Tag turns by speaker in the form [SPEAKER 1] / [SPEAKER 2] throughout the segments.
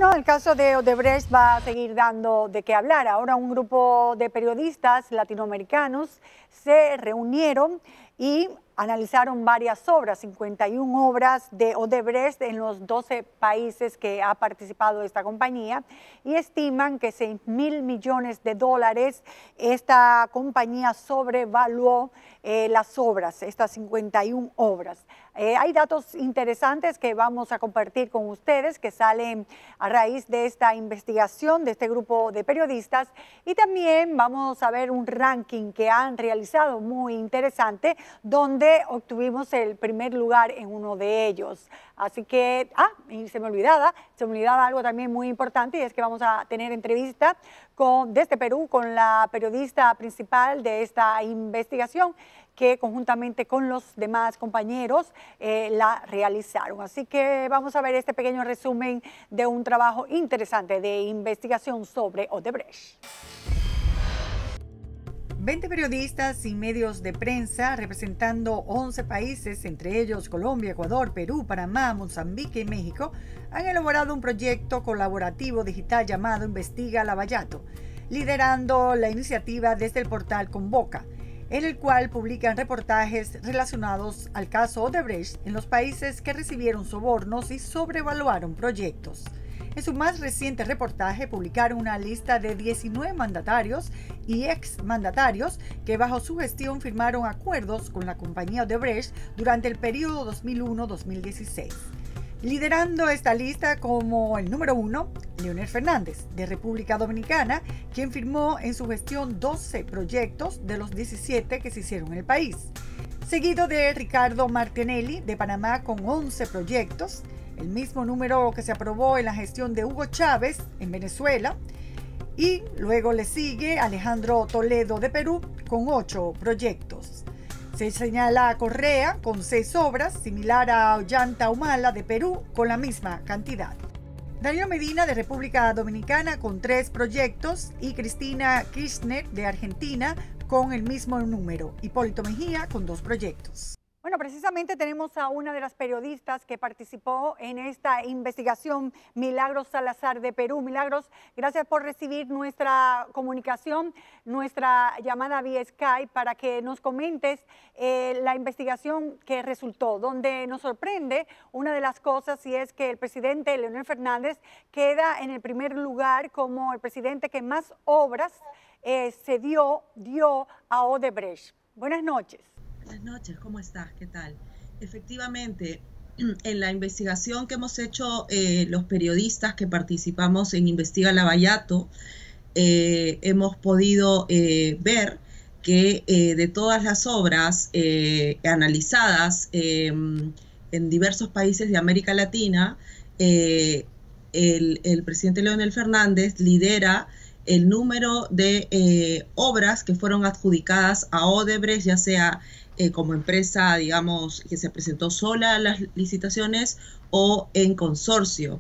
[SPEAKER 1] Bueno, el caso de Odebrecht va a seguir dando de qué hablar. Ahora un grupo de periodistas latinoamericanos se reunieron y analizaron varias obras, 51 obras de Odebrecht en los 12 países que ha participado esta compañía, y estiman que 6.000 millones de dólares esta compañía sobrevaluó las obras, estas 51 obras. Hay datos interesantes que vamos a compartir con ustedes que salen a raíz de esta investigación de este grupo de periodistas, y también vamos a ver un ranking que han realizado muy interesante donde obtuvimos el primer lugar en uno de ellos. Así que, y se me olvidaba algo también muy importante, y es que vamos a tener entrevista desde Perú con la periodista principal de esta investigación, que conjuntamente con los demás compañeros la realizaron. Así que vamos a ver este pequeño resumen de un trabajo interesante de investigación sobre Odebrecht. 20 periodistas y medios de prensa representando 11 países, entre ellos Colombia, Ecuador, Perú, Panamá, Mozambique y México, han elaborado un proyecto colaborativo digital llamado Investiga Lavallato, liderando la iniciativa desde el portal Convoca, en el cual publican reportajes relacionados al caso Odebrecht en los países que recibieron sobornos y sobrevaluaron proyectos. En su más reciente reportaje publicaron una lista de 19 mandatarios y exmandatarios que bajo su gestión firmaron acuerdos con la compañía Odebrecht durante el periodo 2001-2016. Liderando esta lista como el número 1, Leonel Fernández, de República Dominicana, quien firmó en su gestión 12 proyectos de los 17 que se hicieron en el país. Seguido de Ricardo Martinelli, de Panamá, con 11 proyectos, el mismo número que se aprobó en la gestión de Hugo Chávez en Venezuela. Y luego le sigue Alejandro Toledo, de Perú, con 8 proyectos. Se señala a Correa con 6 obras, similar a Ollanta Humala de Perú con la misma cantidad. Danilo Medina de República Dominicana con 3 proyectos y Cristina Kirchner de Argentina con el mismo número. Hipólito Mejía con 2 proyectos. Bueno, precisamente tenemos a una de las periodistas que participó en esta investigación, Milagros Salazar de Perú. Milagros, gracias por recibir nuestra comunicación, nuestra llamada vía Skype, para que nos comentes la investigación que resultó, donde nos sorprende una de las cosas, y es que el presidente Leonel Fernández queda en el primer lugar como el presidente que más obras dio a Odebrecht. Buenas noches.
[SPEAKER 2] Buenas noches, ¿cómo estás? ¿Qué tal? Efectivamente, en la investigación que hemos hecho los periodistas que participamos en Investiga Lavallato, hemos podido ver que de todas las obras analizadas en diversos países de América Latina, el presidente Leonel Fernández lidera el número de obras que fueron adjudicadas a Odebrecht, ya sea como empresa, digamos, que se presentó sola a las licitaciones o en consorcio.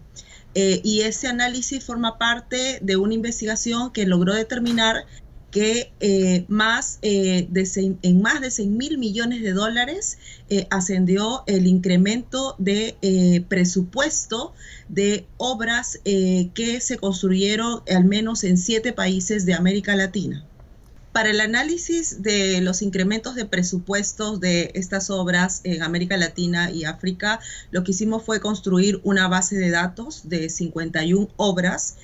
[SPEAKER 2] Y ese análisis forma parte de una investigación que logró determinar que en más de 6.000 millones de dólares ascendió el incremento de presupuesto de obras que se construyeron al menos en 7 países de América Latina. Para el análisis de los incrementos de presupuestos de estas obras en América Latina y África, lo que hicimos fue construir una base de datos de 51 obras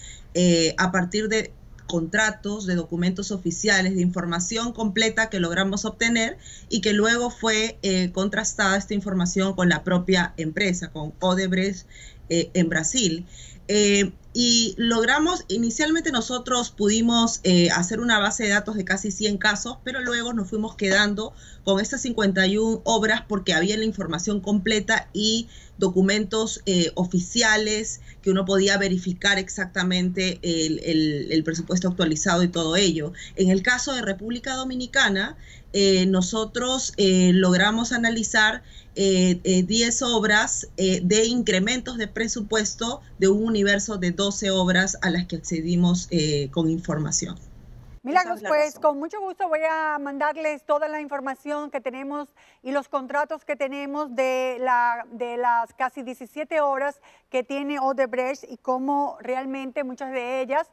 [SPEAKER 2] a partir de contratos, de documentos oficiales, de información completa que logramos obtener, y que luego fue contrastada esta información con la propia empresa, con Odebrecht en Brasil. Y logramos, inicialmente nosotros pudimos hacer una base de datos de casi 100 casos, pero luego nos fuimos quedando con estas 51 obras porque había la información completa y documentos oficiales que uno podía verificar exactamente el presupuesto actualizado y todo ello. En el caso de República Dominicana, nosotros logramos analizar 10 obras de incrementos de presupuesto de un universo de 12 obras a las que accedimos con información.
[SPEAKER 1] Milagros, pues con mucho gusto voy a mandarles toda la información que tenemos y los contratos que tenemos de las casi 17 horas que tiene Odebrecht y cómo realmente muchas de ellas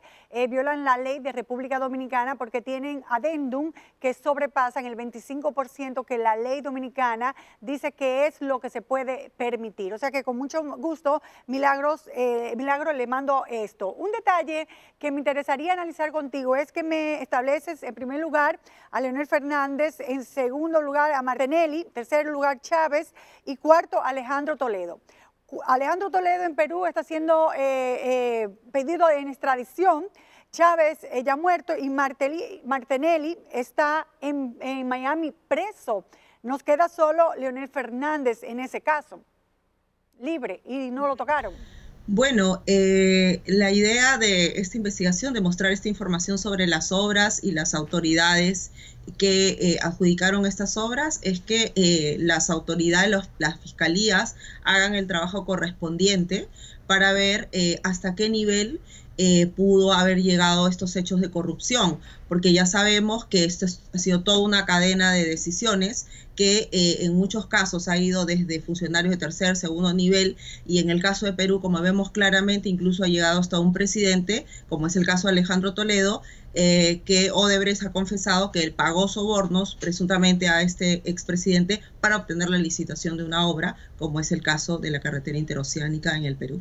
[SPEAKER 1] violan la ley de República Dominicana porque tienen adendum que sobrepasan el 25% que la ley dominicana dice que es lo que se puede permitir. O sea que con mucho gusto, Milagro, le mando esto. Un detalle que me interesaría analizar contigo es que me estableces en primer lugar a Leonel Fernández, en segundo lugar a Martinelli, tercer lugar Chávez y cuarto Alejandro Toledo. Alejandro Toledo en Perú está siendo pedido en extradición, Chávez ya muerto y Martinelli está en Miami preso. Nos queda solo Leonel Fernández en ese caso, libre y no lo tocaron.
[SPEAKER 2] Bueno, la idea de esta investigación, de mostrar esta información sobre las obras y las autoridades que adjudicaron estas obras, es que las autoridades, las fiscalías, hagan el trabajo correspondiente para ver hasta qué nivel pudo haber llegado estos hechos de corrupción, porque ya sabemos que esto ha sido toda una cadena de decisiones que en muchos casos ha ido desde funcionarios de tercer, segundo nivel, y en el caso de Perú, como vemos claramente, incluso ha llegado hasta un presidente, como es el caso de Alejandro Toledo, que Odebrecht ha confesado que él pagó sobornos presuntamente a este expresidente para obtener la licitación de una obra, como es el caso de la carretera interoceánica en el Perú.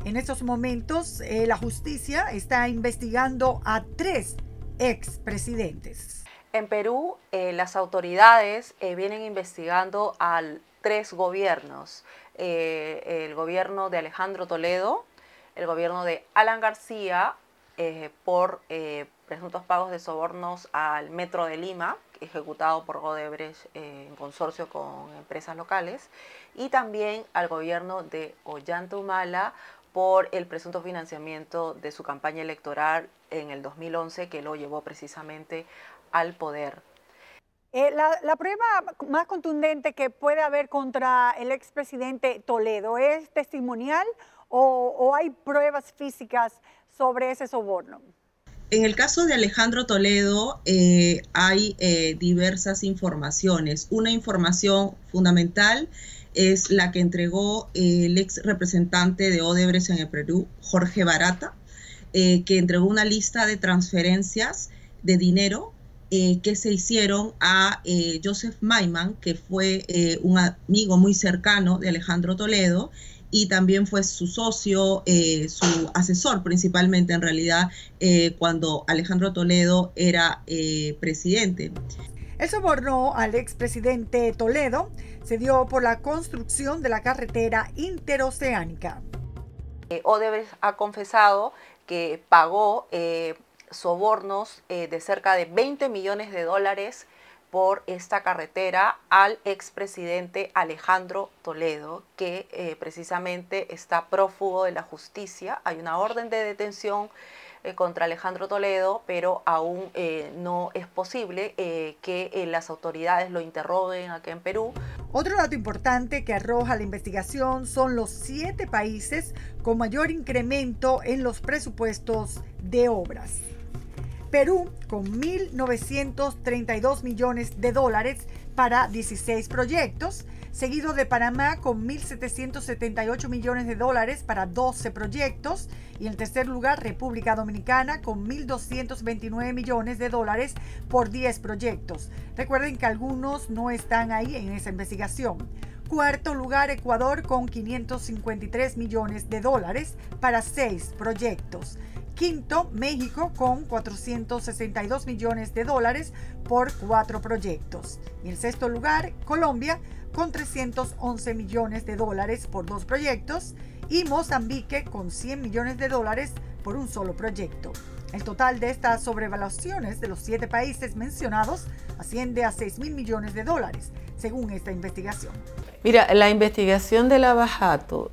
[SPEAKER 1] En estos momentos, la justicia está investigando a 3 expresidentes.
[SPEAKER 3] En Perú, las autoridades vienen investigando a 3 gobiernos. El gobierno de Alejandro Toledo, el gobierno de Alan García, por presuntos pagos de sobornos al Metro de Lima, ejecutado por Odebrecht en consorcio con empresas locales, y también al gobierno de Ollanta Humala por el presunto financiamiento de su campaña electoral en el 2011, que lo llevó precisamente al poder.
[SPEAKER 1] La prueba más contundente que puede haber contra el expresidente Toledo, ¿es testimonial o hay pruebas físicas sobre ese soborno?
[SPEAKER 2] En el caso de Alejandro Toledo hay diversas informaciones. Una información fundamental es la que entregó el ex representante de Odebrecht en el Perú, Jorge Barata, que entregó una lista de transferencias de dinero que se hicieron a Joseph Maiman, que fue un amigo muy cercano de Alejandro Toledo, y también fue su socio, su asesor principalmente en realidad, cuando Alejandro Toledo era presidente.
[SPEAKER 1] El soborno al expresidente Toledo se dio por la construcción de la carretera interoceánica.
[SPEAKER 3] Odebrecht ha confesado que pagó sobornos de cerca de 20 millones de dólares por esta carretera al expresidente Alejandro Toledo, que precisamente está prófugo de la justicia. Hay una orden de detención contra Alejandro Toledo, pero aún no es posible que las autoridades lo interroguen aquí en Perú.
[SPEAKER 1] Otro dato importante que arroja la investigación son los 7 países con mayor incremento en los presupuestos de obras. Perú con 1.932 millones de dólares para 16 proyectos, seguido de Panamá con 1.778 millones de dólares para 12 proyectos, y en tercer lugar República Dominicana con 1.229 millones de dólares por 10 proyectos. Recuerden que algunos no están ahí en esa investigación. Cuarto lugar, Ecuador con 553 millones de dólares para 6 proyectos. Quinto, México con 462 millones de dólares por 4 proyectos. Y en sexto lugar, Colombia con 311 millones de dólares por 2 proyectos. Y Mozambique con 100 millones de dólares por un solo proyecto. El total de estas sobrevaluaciones de los 7 países mencionados asciende a 6.000 millones de dólares, según esta investigación.
[SPEAKER 4] Mira, la investigación de Lava Jato,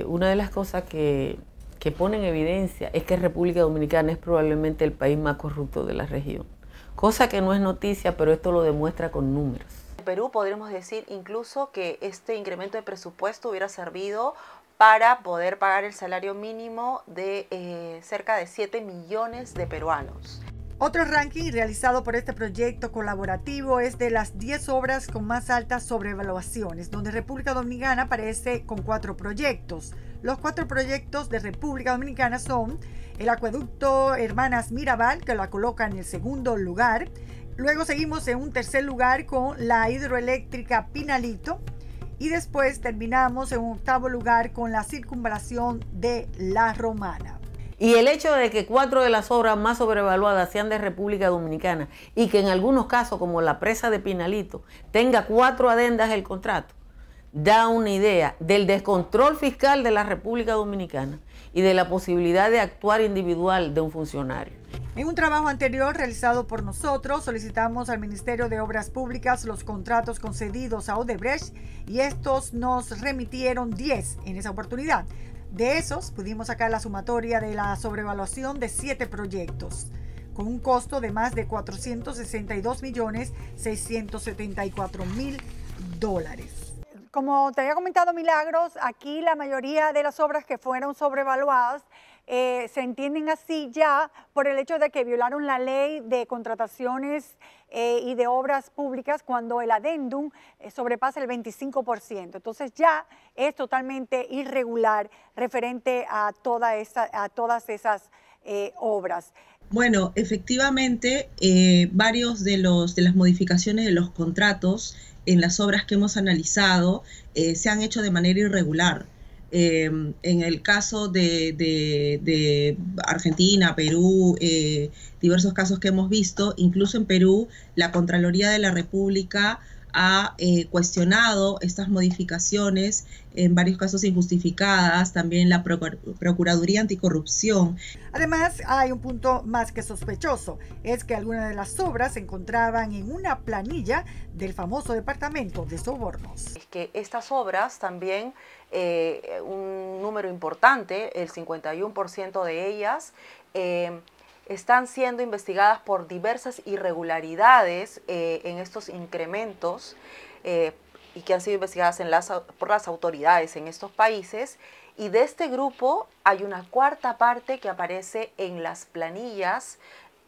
[SPEAKER 4] una de las cosas que pone en evidencia es que República Dominicana es probablemente el país más corrupto de la región. Cosa que no es noticia, pero esto lo demuestra con números.
[SPEAKER 3] En Perú podríamos decir incluso que este incremento de presupuesto hubiera servido para poder pagar el salario mínimo de cerca de 7 millones de peruanos.
[SPEAKER 1] Otro ranking realizado por este proyecto colaborativo es de las 10 obras con más altas sobrevaluaciones, donde República Dominicana aparece con 4 proyectos. Los 4 proyectos de República Dominicana son el acueducto Hermanas Mirabal, que la coloca en el segundo lugar. Luego seguimos en un tercer lugar con la hidroeléctrica Pinalito. Y después terminamos en un octavo lugar con la circunvalación de La Romana.
[SPEAKER 4] Y el hecho de que 4 de las obras más sobrevaluadas sean de República Dominicana y que en algunos casos, como la presa de Pinalito, tenga 4 adendas el contrato, da una idea del descontrol fiscal de la República Dominicana y de la posibilidad de actuar individual de un funcionario.
[SPEAKER 1] En un trabajo anterior realizado por nosotros, solicitamos al Ministerio de Obras Públicas los contratos concedidos a Odebrecht y estos nos remitieron 10 en esa oportunidad. De esos, pudimos sacar la sumatoria de la sobrevaluación de 7 proyectos, con un costo de más de $462.674.000. Como te había comentado, Milagros, aquí la mayoría de las obras que fueron sobrevaluadas se entienden así ya por el hecho de que violaron la ley de contrataciones y de obras públicas cuando el adendum sobrepasa el 25%. Entonces ya es totalmente irregular referente a todas esas obras.
[SPEAKER 2] Bueno, efectivamente, varios de las modificaciones de los contratos en las obras que hemos analizado se han hecho de manera irregular. En el caso de Argentina, Perú, diversos casos que hemos visto, incluso en Perú, la Contraloría de la República ha cuestionado estas modificaciones, en varios casos injustificadas, también la Procuraduría Anticorrupción.
[SPEAKER 1] Además, hay un punto más que sospechoso, es que algunas de las obras se encontraban en una planilla del famoso Departamento de Sobornos.
[SPEAKER 3] Es que estas obras también, un número importante, el 51% de ellas, están siendo investigadas por diversas irregularidades en estos incrementos y que han sido investigadas por las autoridades en estos países. Y de este grupo hay una cuarta parte que aparece en las planillas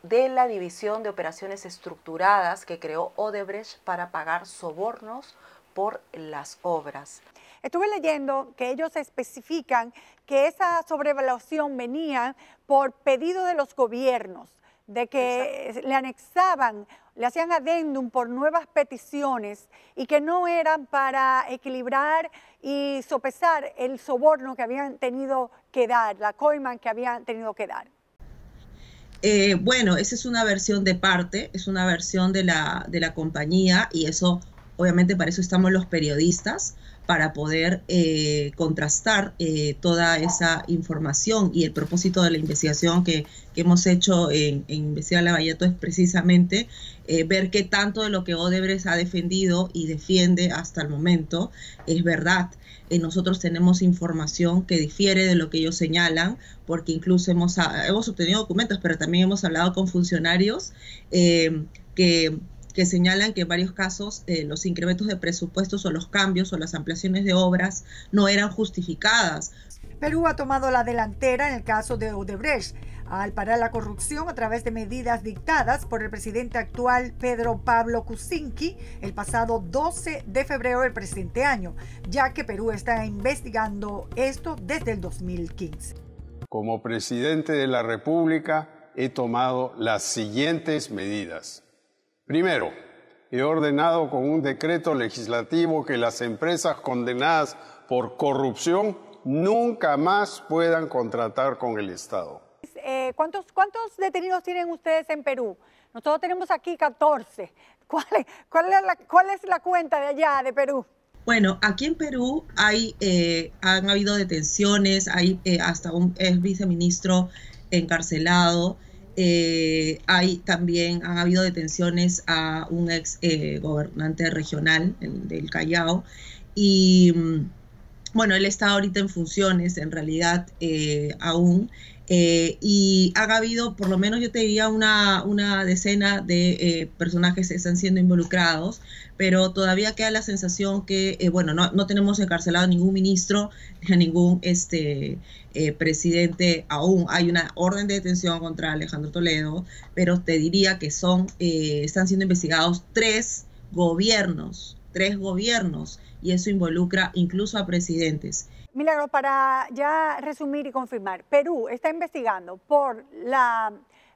[SPEAKER 3] de la División de Operaciones Estructuradas que creó Odebrecht para pagar sobornos por las obras.
[SPEAKER 1] Estuve leyendo que ellos especifican que esa sobrevaluación venía por pedido de los gobiernos, de que Exacto. Le anexaban, le hacían adendum por nuevas peticiones y que no eran para equilibrar y sopesar el soborno que habían tenido que dar, la coima que habían tenido que dar.
[SPEAKER 2] Bueno, esa es una versión de parte, es una versión de la compañía y eso, obviamente para eso estamos los periodistas, para poder contrastar toda esa información, y el propósito de la investigación que hemos hecho en Investigar Lavallato es precisamente ver qué tanto de lo que Odebrecht ha defendido y defiende hasta el momento es verdad. Nosotros tenemos información que difiere de lo que ellos señalan, porque incluso hemos obtenido documentos, pero también hemos hablado con funcionarios que señalan que en varios casos los incrementos de presupuestos o los cambios o las ampliaciones de obras no eran justificadas.
[SPEAKER 1] Perú ha tomado la delantera en el caso de Odebrecht al parar la corrupción a través de medidas dictadas por el presidente actual Pedro Pablo Kuczynski el pasado 12 de febrero del presente año, ya que Perú está investigando esto desde el 2015.
[SPEAKER 5] Como presidente de la República he tomado las siguientes medidas. Primero, he ordenado con un decreto legislativo que las empresas condenadas por corrupción nunca más puedan contratar con el Estado.
[SPEAKER 1] ¿Cuántos detenidos tienen ustedes en Perú? Nosotros tenemos aquí 14. ¿Cuál es la cuenta de allá, de Perú?
[SPEAKER 2] Bueno, aquí en Perú han habido detenciones, hay hasta un ex viceministro encarcelado. También han habido detenciones a un ex gobernante regional del Callao y Bueno, él está ahorita en funciones, en realidad, aún, y ha habido, por lo menos yo te diría, una decena de personajes que están siendo involucrados, pero todavía queda la sensación que, bueno, no tenemos encarcelado a ningún ministro, ni a ningún presidente aún. Hay una orden de detención contra Alejandro Toledo, pero te diría que están siendo investigados tres gobiernos, y eso involucra incluso a presidentes.
[SPEAKER 1] Milagros, para ya resumir y confirmar, Perú está investigando por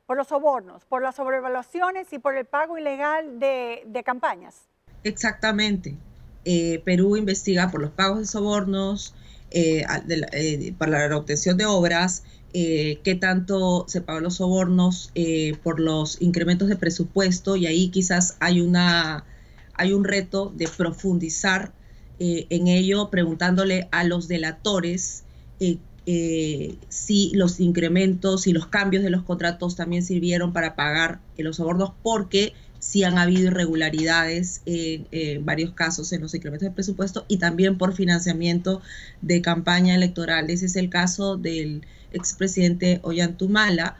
[SPEAKER 1] los sobornos, por las sobrevaluaciones y por el pago ilegal de campañas.
[SPEAKER 2] Exactamente. Perú investiga por los pagos de sobornos, para la obtención de obras, qué tanto se pagó los sobornos, por los incrementos de presupuesto, y ahí quizás hay un reto de profundizar en ello, preguntándole a los delatores si los incrementos y los cambios de los contratos también sirvieron para pagar los sobornos, porque sí han habido irregularidades en varios casos en los incrementos de presupuesto y también por financiamiento de campaña electoral. Ese es el caso del expresidente Ollanta.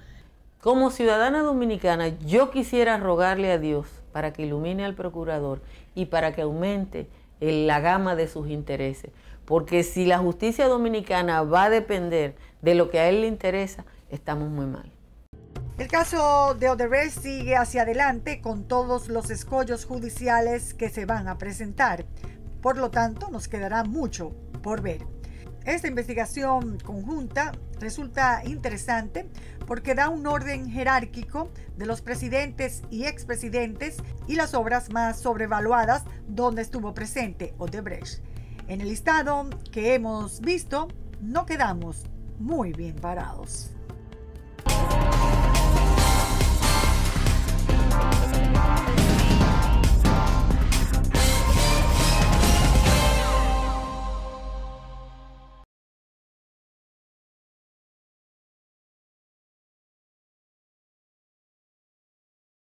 [SPEAKER 4] Como ciudadana dominicana, yo quisiera rogarle a Dios para que ilumine al procurador y para que aumente la gama de sus intereses. Porque si la justicia dominicana va a depender de lo que a él le interesa, estamos muy mal.
[SPEAKER 1] El caso de Odebrecht sigue hacia adelante con todos los escollos judiciales que se van a presentar. Por lo tanto, nos quedará mucho por ver. Esta investigación conjunta resulta interesante porque da un orden jerárquico de los presidentes y expresidentes y las obras más sobrevaluadas donde estuvo presente Odebrecht. En el listado que hemos visto, no quedamos muy bien parados.